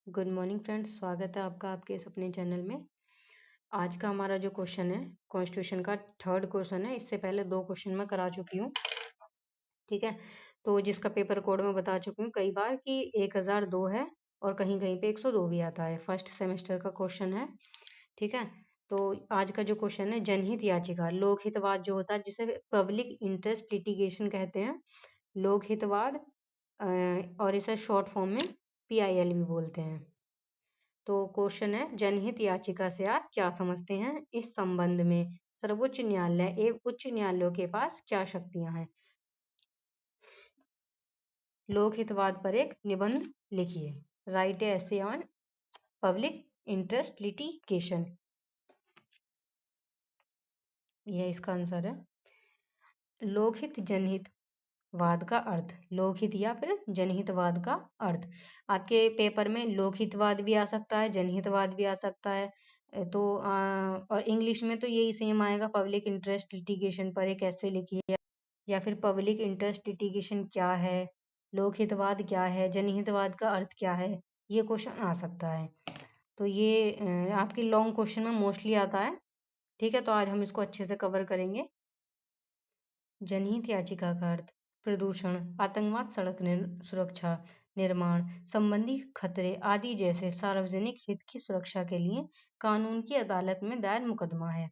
Good morning friends, स्वागत है आपका आपके इस अपने चैनल में। आज का हमारा जो क्वेश्चन है कॉन्स्टिट्यूशन का थर्ड क्वेश्चन है। इससे पहले 2 क्वेश्चन मैं करा चुकी हूँ, ठीक है। तो जिसका पेपर कोड में बता चुकी हूँ कई बार कि 1002 है और कहीं कहीं पे 102 भी आता है। फर्स्ट सेमेस्टर का क्वेश्चन है, ठीक है। तो आज का जो क्वेश्चन है, जनहित याचिका लोकहितवाद जो होता है जिसे पब्लिक इंटरेस्ट लिटिगेशन कहते हैं, लोकहितवाद और इसे शॉर्ट फॉर्म में PIL भी बोलते हैं। तो क्वेश्चन है, जनहित याचिका से आप क्या समझते हैं? इस संबंध में सर्वोच्च न्यायालय एवं उच्च न्यायालयों के पास क्या शक्तियां हैं? लोकहितवाद पर एक निबंध लिखिए। Right A essay on public interest litigation. यह इसका आंसर है। लोकहित जनहित वाद का अर्थ, लोकहित या फिर जनहितवाद का अर्थ। आपके पेपर में लोकहितवाद भी आ सकता है, जनहितवाद भी आ सकता है। और इंग्लिश में तो यही सेम आएगा, पब्लिक इंटरेस्ट लिटिगेशन पर एक ऐसे लिखिए, या फिर पब्लिक इंटरेस्ट लिटिगेशन क्या है, लोकहितवाद क्या है, जनहितवाद का अर्थ क्या है, ये क्वेश्चन आ सकता है। तो ये आपके लॉन्ग क्वेश्चन में मोस्टली आता है, ठीक है। तो आज हम इसको अच्छे से कवर करेंगे। जनहित याचिका का अर्थ प्रदूषण, आतंकवाद, सड़क सुरक्षा, निर्माण संबंधी खतरे आदि जैसे सार्वजनिक हित की सुरक्षा के लिए कानून की अदालत में दायर मुकदमा है।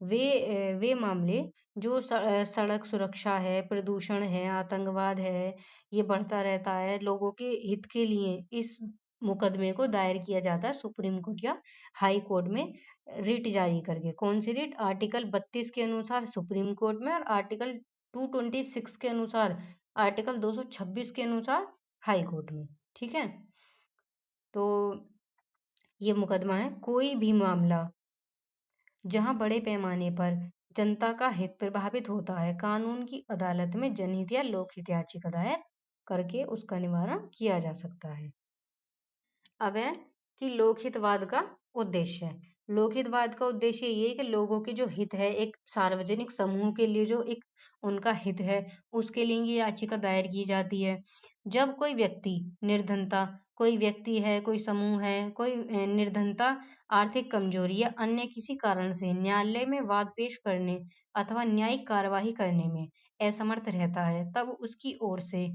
वे मामले जो सड़क सुरक्षा है, प्रदूषण है, आतंकवाद है, ये बढ़ता रहता है, लोगों के हित के लिए इस मुकदमे को दायर किया जाता है सुप्रीम कोर्ट या हाई कोर्ट में रिट जारी करके। कौन सी रिट? आर्टिकल 32 के अनुसार सुप्रीम कोर्ट में और आर्टिकल 226 के अनुसार, आर्टिकल 226 के अनुसार हाई कोर्ट में, ठीक है। तो ये मुकदमा है कोई भी मामला जहां बड़े पैमाने पर जनता का हित प्रभावित होता है, कानून की अदालत में जनहित या लोकहित याचिका दायर करके उसका निवारण किया जा सकता है। अब है कि लोकहितवाद का उद्देश्य है। लोकहितवाद का उद्देश्य ये है कि लोगों के जो हित है, एक सार्वजनिक समूह के लिए जो एक उनका हित है, उसके लिए ये याचिका दायर की जाती है। जब कोई व्यक्ति निर्धनता, कोई व्यक्ति है, कोई समूह है, कोई निर्धनता, आर्थिक कमजोरी या अन्य किसी कारण से न्यायालय में वाद पेश करने अथवा न्यायिक कार्यवाही करने में असमर्थ रहता है, तब उसकी ओर से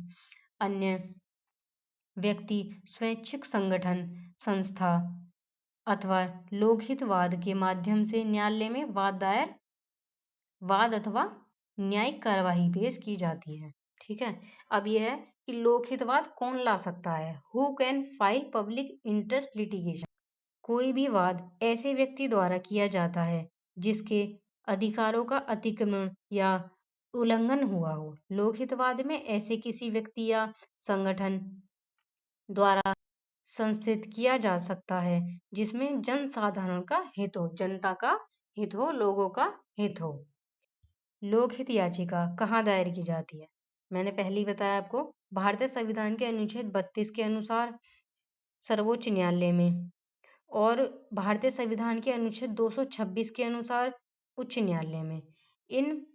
अन्य व्यक्ति, स्वैच्छिक संगठन, संस्था अथवा लोकहितवाद के माध्यम से न्यायालय में वाद अथवा न्यायिक कार्यवाही पेश की जाती है, ठीक है। अब यह है कि लोकहितवाद कौन ला सकता है? Who can file public interest litigation? कोई भी वाद ऐसे व्यक्ति द्वारा किया जाता है जिसके अधिकारों का अतिक्रमण या उल्लंघन हुआ हो। लोकहितवाद में ऐसे किसी व्यक्ति या संगठन द्वारा संस्थित किया जा सकता है जिसमें जनसाधारण का हित हो, जनता का हित हो, लोगों का हित हो। लोकहित याचिका कहाँ दायर की जाती है? मैंने पहले ही बताया आपको, भारतीय संविधान के अनुच्छेद 32 के अनुसार सर्वोच्च न्यायालय में, और भारतीय संविधान के अनुच्छेद 226 के अनुसार उच्च न्यायालय में। इन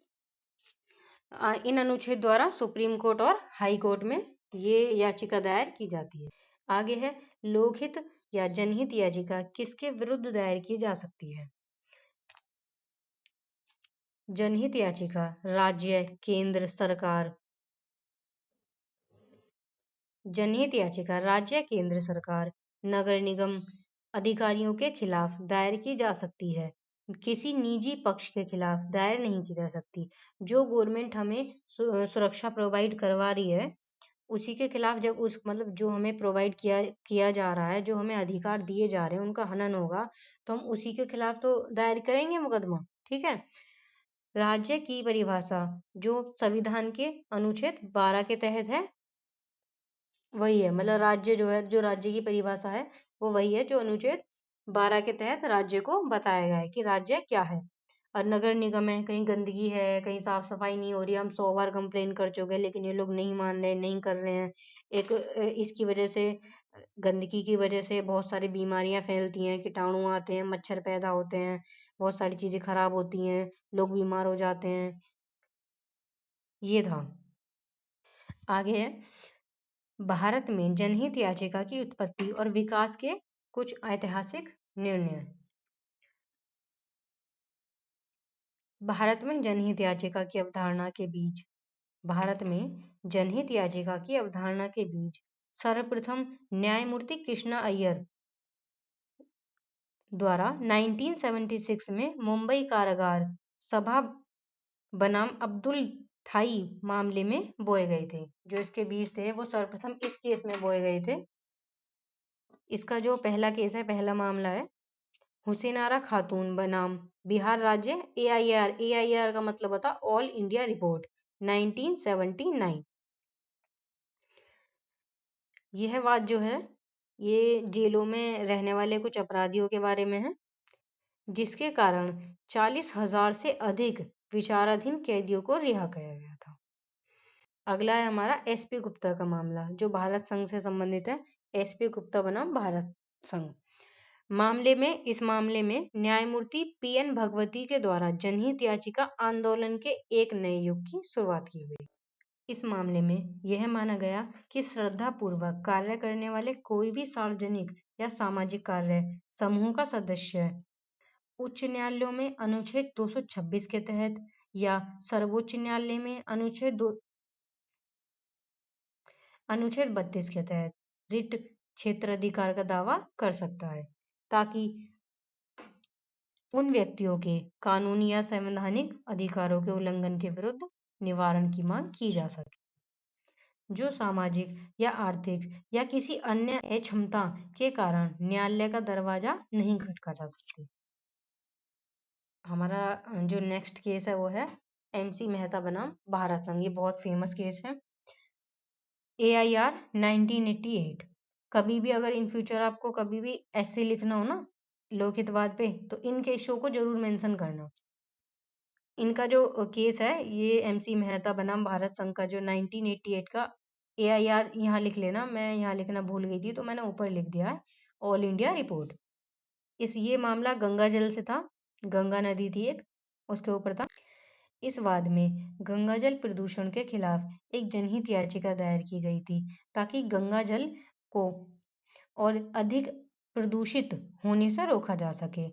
अनुच्छेद द्वारा सुप्रीम कोर्ट और हाई कोर्ट में ये याचिका दायर की जाती है। आगे है, लोकहित या जनहित याचिका किसके विरुद्ध दायर की जा सकती है? जनहित याचिका राज्य, केंद्र सरकार, जनहित याचिका राज्य, केंद्र सरकार, नगर निगम अधिकारियों के खिलाफ दायर की जा सकती है, किसी निजी पक्ष के खिलाफ दायर नहीं की जा सकती। जो गवर्नमेंट हमें सुरक्षा प्रोवाइड करवा रही है, उसी के खिलाफ जब उस मतलब जो हमें प्रोवाइड किया जा रहा है, जो हमें अधिकार दिए जा रहे हैं, उनका हनन होगा तो हम उसी के खिलाफ तो दायर करेंगे मुकदमा, ठीक है। राज्य की परिभाषा जो संविधान के अनुच्छेद 12 के तहत है, वही है। मतलब राज्य जो है, जो राज्य की परिभाषा है वो वही है जो अनुच्छेद 12 के तहत राज्य को बताया गया है कि राज्य क्या है। और नगर निगम है, कहीं गंदगी है, कहीं साफ सफाई नहीं हो रही, हम 100 बार कंप्लेन कर चुके हैं लेकिन ये लोग नहीं मान रहे, नहीं कर रहे हैं। इसकी वजह से, गंदगी की वजह से बहुत सारी बीमारियां फैलती हैं, कीटाणु आते हैं, मच्छर पैदा होते हैं, बहुत सारी चीजें खराब होती हैं, लोग बीमार हो जाते हैं। ये था। आगे है, भारत में जनहित याचिका की उत्पत्ति और विकास के कुछ ऐतिहासिक निर्णय। भारत में जनहित याचिका की अवधारणा के बीच भारत में जनहित याचिका की अवधारणा के बीच सर्वप्रथम न्यायमूर्ति कृष्णा अय्यर द्वारा 1976 में मुंबई कारागार सभा बनाम अब्दुल थाई मामले में बोए गए थे। जो इसके बीज थे वो सर्वप्रथम इस केस में बोए गए थे। इसका जो पहला केस है, पहला मामला है हुसैन आरा खातून बनाम बिहार राज्य AIR। AIR का मतलब होता ऑल इंडिया रिपोर्ट 1979। यह बात जो है ये जेलों में रहने वाले कुछ अपराधियों के बारे में है, जिसके कारण 40,000 से अधिक विचाराधीन कैदियों को रिहा किया गया था। अगला है हमारा SP गुप्ता का मामला, जो भारत संघ से संबंधित है। SP गुप्ता बनाम भारत संघ इस मामले में न्यायमूर्ति PN भगवती के द्वारा जनहित याचिका आंदोलन के एक नए युग की शुरुआत की गई। इस मामले में यह माना गया कि श्रद्धा पूर्वक कार्य करने वाले कोई भी सार्वजनिक या सामाजिक कार्य समूह का सदस्य उच्च न्यायालयों में अनुच्छेद 226 के तहत या सर्वोच्च न्यायालय में अनुच्छेद 32 के तहत रिट क्षेत्राधिकार का दावा कर सकता है, ताकि उन व्यक्तियों के कानूनी या संवैधानिक अधिकारों के उल्लंघन के विरुद्ध निवारण की मांग की जा सके, जो सामाजिक या आर्थिक या किसी अन्य अक्षमता के कारण न्यायालय का दरवाजा नहीं खटका जा सकती। हमारा जो नेक्स्ट केस है वो है MC मेहता बनाम भारत संघ। ये बहुत फेमस केस है। AIR 1988। कभी भी अगर इन फ्यूचर आपको कभी भी ऐसे लिखना हो ना लोकहितवाद पे, तो इन केसों को जरूर मेंशन करना। इनका जो केस है ये MC मेहता बनाम भारत संघ का जो 1988 का AIR यहाँ लिख लेना, मैं यहाँ लिखना भूल गई थी तो मैंने ऊपर लिख दिया है ऑल इंडिया रिपोर्ट। ये मामला गंगा जल से था। गंगा नदी थी एक, उसके ऊपर था। इस वाद में गंगा जल प्रदूषण के खिलाफ एक जनहित याचिका दायर की गई थी, ताकि गंगा जल को और अधिक प्रदूषित होने से रोका जा सके।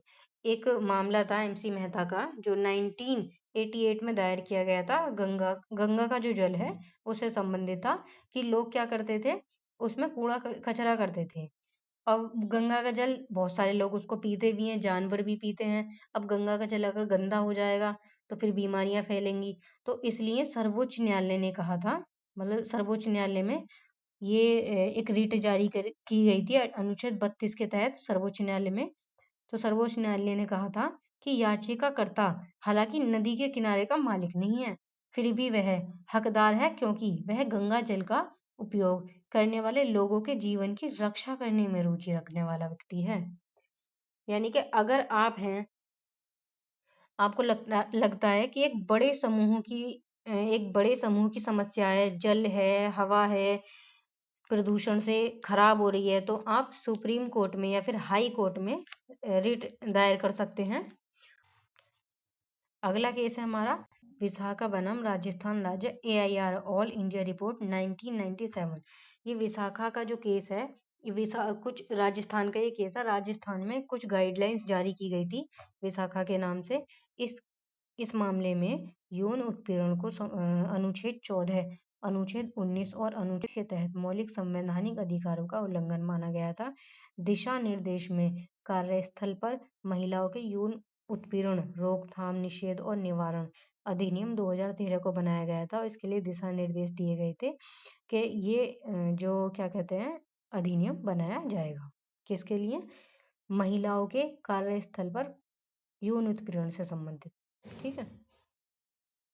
एक मामला था MC मेहता का जो 1988 में दायर किया गया था। गंगा का जो जल है उससे संबंधित था कि लोग क्या करते थे, उसमें कूड़ा कचरा करते थे। अब गंगा का जल बहुत सारे लोग उसको पीते भी हैं, जानवर भी पीते हैं। अब गंगा का जल अगर गंदा हो जाएगा तो फिर बीमारियां फैलेंगी। तो इसलिए सर्वोच्च न्यायालय ने कहा था, मतलब सर्वोच्च न्यायालय में ये एक रिट जारी की गई थी अनुच्छेद 32 के तहत सर्वोच्च न्यायालय में। तो सर्वोच्च न्यायालय ने कहा था कि याचिकाकर्ता हालांकि नदी के किनारे का मालिक नहीं है, फिर भी वह हकदार है, क्योंकि वह गंगा जल का उपयोग करने वाले लोगों के जीवन की रक्षा करने में रुचि रखने वाला व्यक्ति है। यानी कि अगर आप हैं, आपको लगता है कि एक बड़े समूह की समस्या है, जल है, हवा है, प्रदूषण से खराब हो रही है, तो आप सुप्रीम कोर्ट में या फिर हाई कोर्ट में रिट दायर कर सकते हैं। अगला केस है हमारा विशाखा बनाम राजस्थान राज्य AIR ऑल इंडिया रिपोर्ट 1997। ये विशाखा का जो केस है, ये कुछ राजस्थान का ये केस है। राजस्थान में कुछ गाइडलाइंस जारी की गई थी विशाखा के नाम से। इस मामले में यौन उत्पीड़न को अनुच्छेद 14, अनुच्छेद 19 और अनुच्छेद के तहत मौलिक संवैधानिक अधिकारों का उल्लंघन माना गया था। दिशा निर्देश में कार्यस्थल पर महिलाओं के यौन उत्पीड़न रोकथाम, निषेध और निवारण अधिनियम 2013 को बनाया गया था। इसके लिए दिशा निर्देश दिए गए थे कि ये जो क्या कहते हैं अधिनियम बनाया जाएगा, किसके लिए? महिलाओं के कार्यस्थल पर यौन उत्पीड़न से संबंधित। ठीक है।